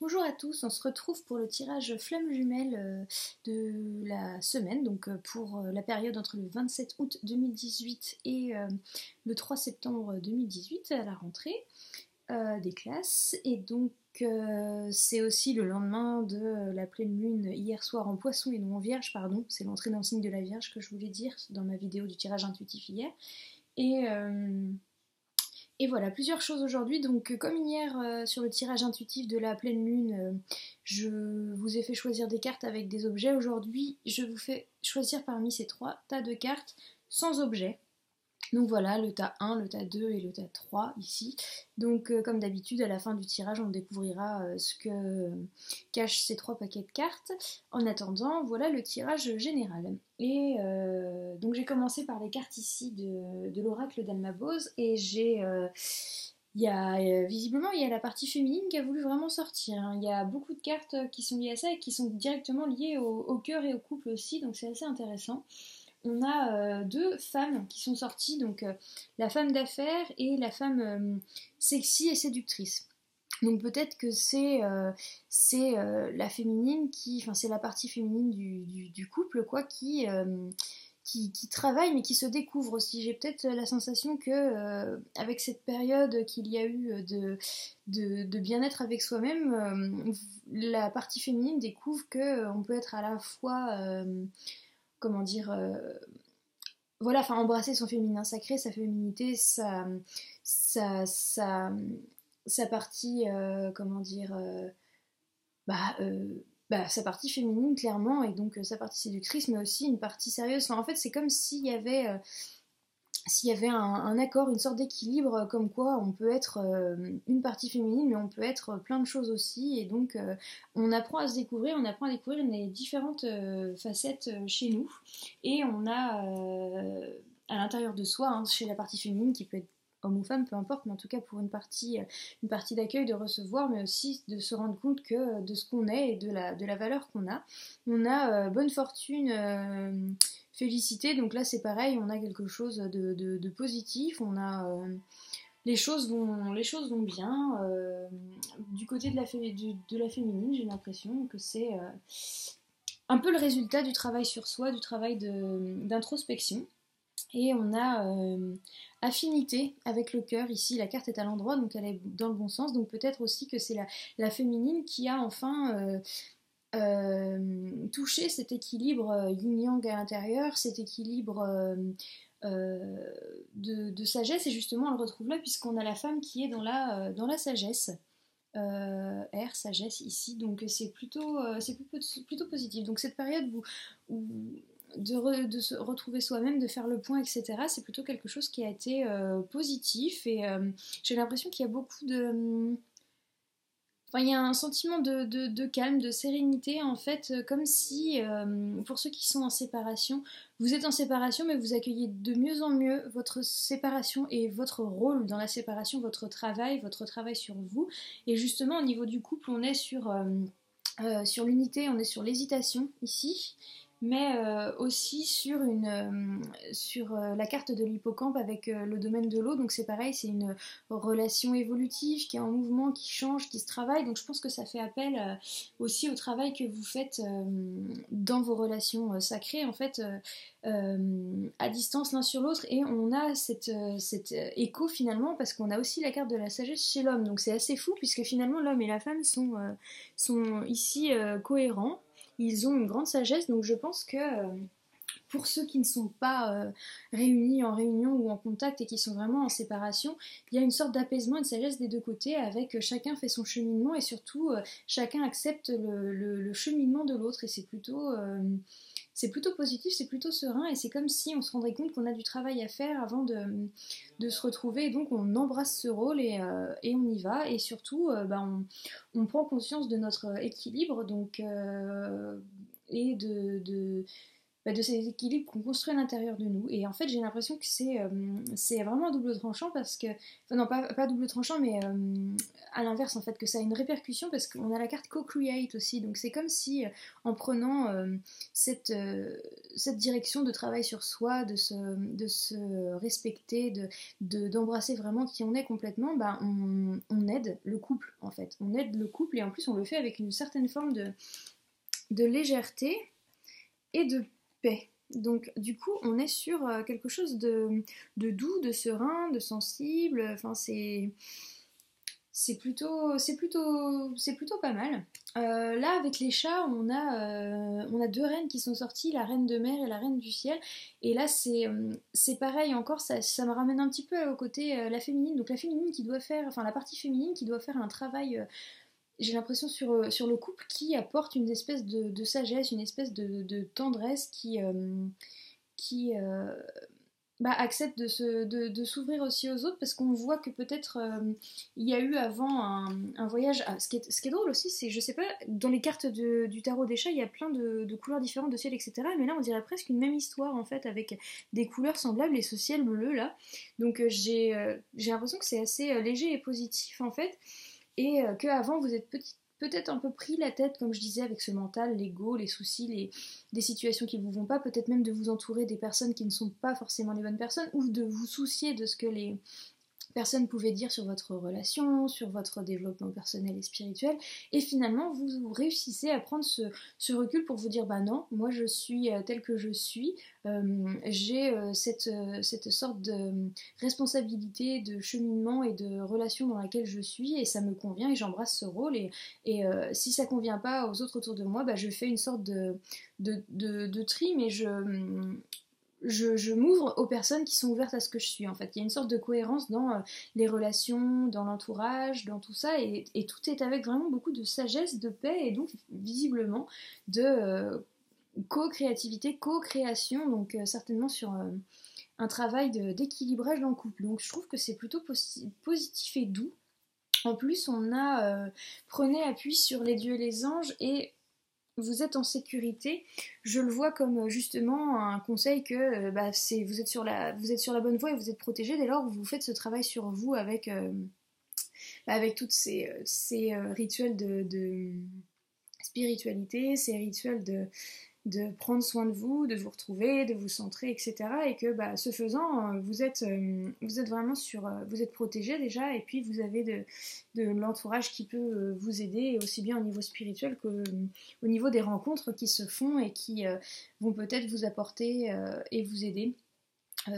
Bonjour à tous, on se retrouve pour le tirage flamme jumelle de la semaine, donc pour la période entre le 27 août 2018 et le 3 septembre 2018 à la rentrée des classes. Et donc c'est aussi le lendemain de la pleine lune hier soir en Poisson et non en Vierge, pardon, c'est l'entrée dans le signe de la Vierge que je voulais dire dans ma vidéo du tirage intuitif hier. Et et voilà, plusieurs choses aujourd'hui. Donc, comme hier sur le tirage intuitif de la pleine lune, je vous ai fait choisir des cartes avec des objets. Aujourd'hui, je vous fais choisir parmi ces trois tas de cartes sans objet. Donc voilà, le tas 1, le tas 2 et le tas 3 ici. Donc comme d'habitude, à la fin du tirage, on découvrira ce que cachent ces trois paquets de cartes. En attendant, voilà le tirage général. Et donc j'ai commencé par les cartes ici de l'oracle d'Almabose et visiblement, il y a la partie féminine qui a voulu vraiment sortir, hein. Il y a beaucoup de cartes qui sont liées à ça et qui sont directement liées au cœur et au couple aussi, donc c'est assez intéressant. On a deux femmes qui sont sorties, donc la femme d'affaires et la femme sexy et séductrice. Donc peut-être que c'est la féminine enfin c'est la partie féminine du couple quoi qui travaille mais qui se découvre aussi. J'ai peut-être la sensation que avec cette période qu'il y a eu de bien-être avec soi-même, la partie féminine découvre que on peut être à la fois comment dire, voilà, enfin embrasser son féminin sacré, sa féminité, sa, sa, sa partie, comment dire, bah, sa partie féminine clairement, et donc sa partie séductrice, mais aussi une partie sérieuse. Enfin, en fait, c'est comme s'il y avait un accord, une sorte d'équilibre, comme quoi on peut être une partie féminine, mais on peut être plein de choses aussi, et donc on apprend à se découvrir, on apprend à découvrir les différentes facettes chez nous, et on a à l'intérieur de soi, hein, chez la partie féminine, qui peut être homme ou femme, peu importe, mais en tout cas pour une partie d'accueil, de recevoir, mais aussi de se rendre compte que de ce qu'on est et de la valeur qu'on a. On a bonne fortune, félicité, donc là c'est pareil, on a quelque chose de positif, on a les choses vont bien. Du côté de la féminine, j'ai l'impression que c'est un peu le résultat du travail sur soi, du travail d'introspection. Et on a affinité avec le cœur. Ici, la carte est à l'endroit, donc elle est dans le bon sens. Donc peut-être aussi que c'est la féminine qui a enfin touché cet équilibre yin-yang à l'intérieur, cet équilibre de sagesse. Et justement, on le retrouve là, puisqu'on a la femme qui est dans la sagesse. R, sagesse ici, donc c'est plutôt positif. Donc cette période de se retrouver soi-même, de faire le point, etc., c'est plutôt quelque chose qui a été positif, et j'ai l'impression qu'il y a beaucoup de... Enfin, il y a un sentiment de calme, de sérénité, en fait, comme si, pour ceux qui sont en séparation, vous êtes en séparation, mais vous accueillez de mieux en mieux votre séparation et votre rôle dans la séparation, votre travail sur vous. Et justement, au niveau du couple, on est sur l'unité, on est sur l'hésitation ici, mais aussi sur la carte de l'hippocampe avec le domaine de l'eau. Donc c'est pareil, c'est une relation évolutive qui est en mouvement, qui change, qui se travaille. Donc je pense que ça fait appel aussi au travail que vous faites dans vos relations sacrées, en fait, à distance l'un sur l'autre. Et on a cet écho finalement, parce qu'on a aussi la carte de la sagesse chez l'homme. Donc c'est assez fou, puisque finalement l'homme et la femme sont ici cohérents. Ils ont une grande sagesse, donc je pense que pour ceux qui ne sont pas réunis en réunion ou en contact et qui sont vraiment en séparation, il y a une sorte d'apaisement et de sagesse des deux côtés, avec chacun fait son cheminement, et surtout chacun accepte le cheminement de l'autre, et c'est plutôt positif, c'est plutôt serein, et c'est comme si on se rendrait compte qu'on a du travail à faire avant de se retrouver, et donc on embrasse ce rôle, et on y va, et surtout on prend conscience de notre équilibre, donc et de ces équilibres qu'on construit à l'intérieur de nous. Et en fait, j'ai l'impression que c'est vraiment un double tranchant parce que, enfin non, pas double tranchant, mais à l'inverse, en fait, que ça a une répercussion parce qu'on a la carte co-create aussi. Donc c'est comme si, en prenant cette direction de travail sur soi, de se respecter, d'embrasser vraiment qui on est complètement, bah, on aide le couple, en fait. On aide le couple et en plus, on le fait avec une certaine forme de légèreté et de paix. Donc du coup, on est sur quelque chose de doux, de serein, de sensible. Enfin, c'est plutôt pas mal. Là, avec les chats, on a deux reines qui sont sorties, la reine de mer et la reine du ciel. Et là, c'est pareil encore, ça me ramène un petit peu au côté la féminine. Donc la féminine qui doit faire, enfin la partie féminine qui doit faire un travail j'ai l'impression sur le couple qui apporte une espèce de sagesse, une espèce de tendresse qui bah, accepte de s'ouvrir aussi aux autres parce qu'on voit que peut-être il y a eu avant un voyage. Ah, ce qui est drôle aussi, c'est, je sais pas, dans les cartes du tarot des chats, il y a plein de couleurs différentes de ciel, etc. Mais là, on dirait presque une même histoire en fait, avec des couleurs semblables et ce ciel bleu là. Donc j'ai l'impression que c'est assez léger et positif en fait et qu'avant vous êtes peut-être un peu pris la tête, comme je disais, avec ce mental, l'ego, les soucis, des situations qui ne vous vont pas, peut-être même de vous entourer des personnes qui ne sont pas forcément les bonnes personnes, ou de vous soucier de ce que les personne pouvait dire sur votre relation, sur votre développement personnel et spirituel, et finalement vous réussissez à prendre ce recul pour vous dire bah non, moi je suis tel que je suis, j'ai cette sorte de responsabilité, de cheminement et de relation dans laquelle je suis, et ça me convient, et j'embrasse ce rôle, et si ça convient pas aux autres autour de moi, bah je fais une sorte de tri, mais je m'ouvre aux personnes qui sont ouvertes à ce que je suis en fait. Il y a une sorte de cohérence dans les relations, dans l'entourage, dans tout ça, et tout est avec vraiment beaucoup de sagesse, de paix, et donc visiblement de co-créativité, co-création, donc certainement sur un travail d'équilibrage dans le couple. Donc je trouve que c'est plutôt positif et doux. En plus, on a prenez appui sur les dieux et les anges, et vous êtes en sécurité, je le vois comme justement un conseil que bah, vous êtes sur la bonne voie et vous êtes protégé dès lors que vous faites ce travail sur vous avec toutes ces rituels de spiritualité, ces rituels de prendre soin de vous retrouver, de vous centrer, etc. Et que bah, ce faisant, vous êtes vraiment vous êtes protégé déjà, et puis vous avez de l'entourage qui peut vous aider, aussi bien au niveau spirituel qu'au niveau des rencontres qui se font et qui vont peut-être vous apporter et vous aider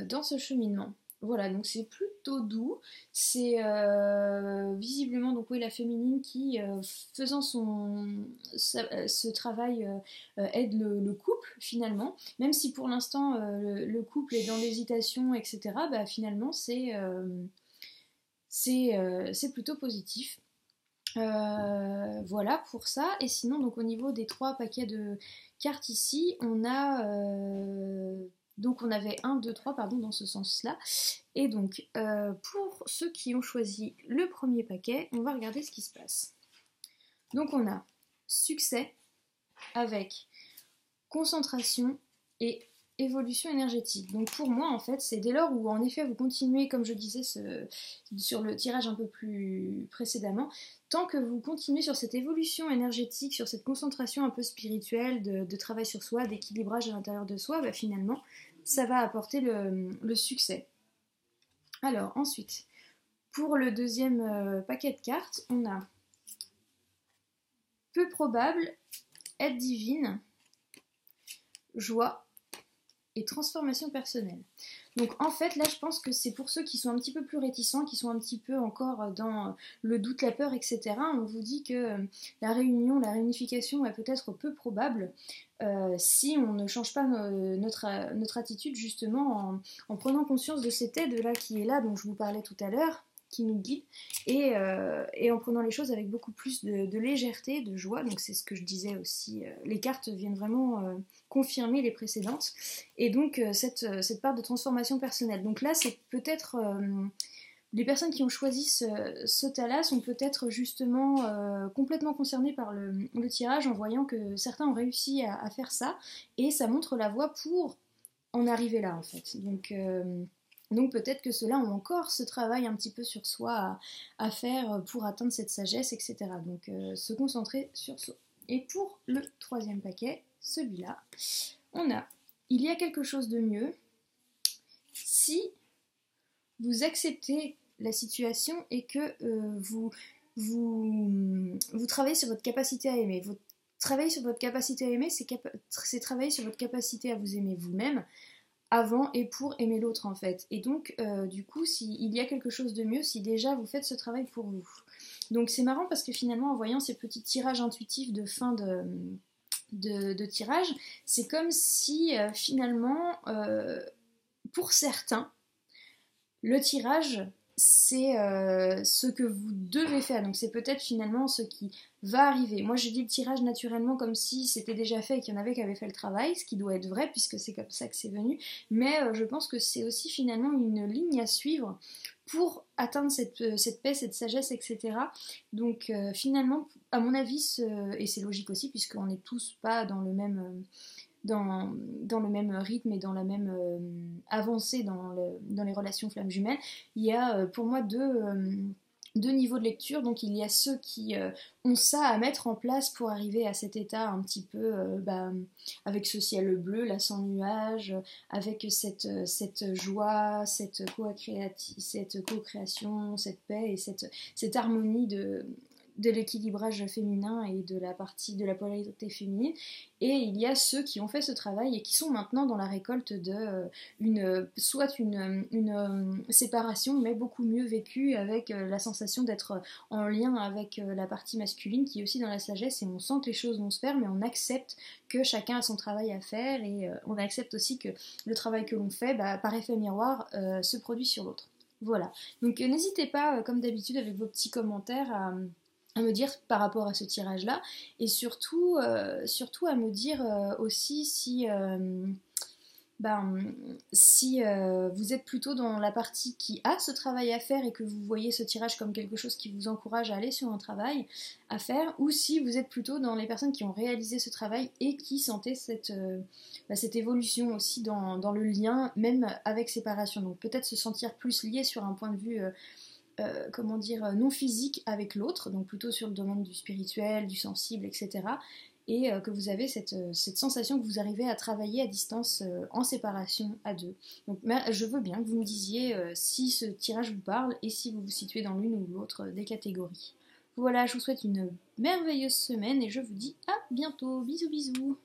dans ce cheminement. Voilà, donc c'est plutôt doux. C'est visiblement donc oui la féminine qui faisant ce travail aide le couple finalement. Même si pour l'instant le couple est dans l'hésitation, etc. Bah finalement c'est plutôt positif. Voilà pour ça. Et sinon donc au niveau des trois paquets de cartes ici, donc on avait 1, 2, 3 pardon dans ce sens-là. Et donc pour ceux qui ont choisi le premier paquet, on va regarder ce qui se passe. Donc on a succès avec concentration et évolution énergétique. Donc pour moi en fait c'est dès lors où en effet vous continuez comme je disais sur le tirage un peu plus précédemment, tant que vous continuez sur cette évolution énergétique, sur cette concentration un peu spirituelle, de travail sur soi, d'équilibrage à l'intérieur de soi, bah finalement ça va apporter le succès. Alors ensuite, pour le deuxième paquet de cartes, on a peu probable, aide divine, joie et transformation personnelle. Donc en fait là je pense que c'est pour ceux qui sont un petit peu plus réticents, qui sont un petit peu encore dans le doute, la peur, etc. On vous dit que la réunification est peut-être peu probable si on ne change pas notre attitude justement en prenant conscience de cette aide là qui est là dont je vous parlais tout à l'heure, qui nous guide, et en prenant les choses avec beaucoup plus de légèreté, de joie. Donc c'est ce que je disais aussi, les cartes viennent vraiment confirmer les précédentes, et donc cette part de transformation personnelle. Donc là c'est peut-être les personnes qui ont choisi ce tas-là sont peut-être justement complètement concernées par le tirage en voyant que certains ont réussi à faire ça et ça montre la voie pour en arriver là en fait. Donc peut-être que ceux-là ont encore ce travail un petit peu sur soi à faire pour atteindre cette sagesse, etc. Donc se concentrer sur soi. Et pour le troisième paquet, celui-là, on a il y a quelque chose de mieux si vous acceptez la situation et que vous travaillez sur votre capacité à aimer. Travailler sur votre capacité à aimer, c'est travailler sur votre capacité à vous aimer vous-même avant et pour aimer l'autre en fait. Et donc, du coup, s'il y a quelque chose de mieux, si déjà vous faites ce travail pour vous. Donc c'est marrant parce que finalement, en voyant ces petits tirages intuitifs de fin de tirage, c'est comme si finalement, pour certains, le tirage, c'est ce que vous devez faire. Donc c'est peut-être finalement ce qui va arriver. Moi je dis le tirage naturellement comme si c'était déjà fait et qu'il y en avait qui avaient fait le travail, ce qui doit être vrai puisque c'est comme ça que c'est venu. Mais je pense que c'est aussi finalement une ligne à suivre pour atteindre cette paix, cette sagesse, etc. Donc finalement, à mon avis, et c'est logique aussi puisqu'on n'est tous pas dans le même... dans le même rythme et dans la même avancée dans les relations flammes jumelles, il y a pour moi deux niveaux de lecture. Donc il y a ceux qui ont ça à mettre en place pour arriver à cet état un petit peu avec ce ciel bleu, là sans nuages, avec cette joie, cette co-création, cette paix et cette harmonie de l'équilibrage féminin et de la partie de la polarité féminine. Et il y a ceux qui ont fait ce travail et qui sont maintenant dans la récolte de soit une séparation, mais beaucoup mieux vécue avec la sensation d'être en lien avec la partie masculine qui est aussi dans la sagesse, et on sent que les choses vont se faire, mais on accepte que chacun a son travail à faire, et on accepte aussi que le travail que l'on fait, par effet miroir, se produit sur l'autre. Voilà. Donc n'hésitez pas, comme d'habitude, avec vos petits commentaires à me dire par rapport à ce tirage-là, et surtout à me dire aussi si vous êtes plutôt dans la partie qui a ce travail à faire et que vous voyez ce tirage comme quelque chose qui vous encourage à aller sur un travail à faire, ou si vous êtes plutôt dans les personnes qui ont réalisé ce travail et qui sentaient cette évolution aussi dans le lien, même avec séparation. Donc peut-être se sentir plus lié sur un point de vue non physique avec l'autre, donc plutôt sur le domaine du spirituel, du sensible, etc. Et que vous avez cette sensation que vous arrivez à travailler à distance en séparation à deux. Donc je veux bien que vous me disiez si ce tirage vous parle et si vous vous situez dans l'une ou l'autre des catégories. Voilà, je vous souhaite une merveilleuse semaine et je vous dis à bientôt. Bisous bisous.